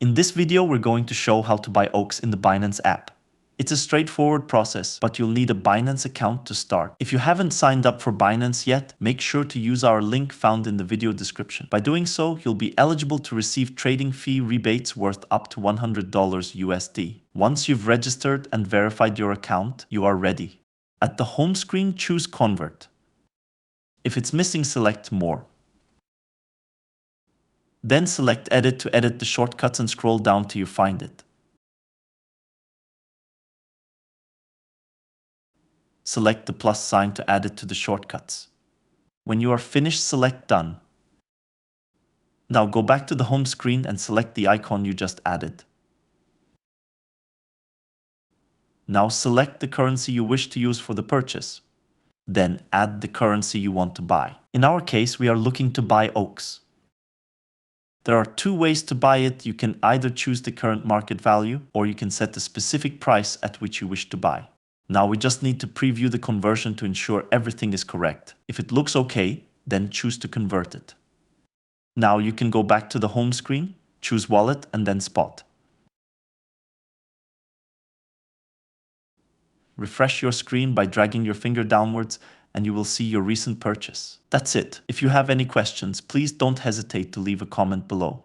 In this video, we're going to show how to buy OAX in the Binance app. It's a straightforward process, but you'll need a Binance account to start. If you haven't signed up for Binance yet, make sure to use our link found in the video description. By doing so, you'll be eligible to receive trading fee rebates worth up to $100 USD. Once you've registered and verified your account, you are ready. At the home screen, choose Convert. If it's missing, select More. Then select Edit to edit the shortcuts and scroll down till you find it. Select the plus sign to add it to the shortcuts. When you are finished, select Done. Now go back to the home screen and select the icon you just added. Now select the currency you wish to use for the purchase. Then add the currency you want to buy. In our case, we are looking to buy OAX. There are two ways to buy it. You can either choose the current market value, or you can set the specific price at which you wish to buy. Now we just need to preview the conversion to ensure everything is correct. If it looks okay, then choose to convert it. Now you can go back to the home screen, choose Wallet and then Spot. Refresh your screen by dragging your finger downwards and you will see your recent purchase. That's it. If you have any questions, please don't hesitate to leave a comment below.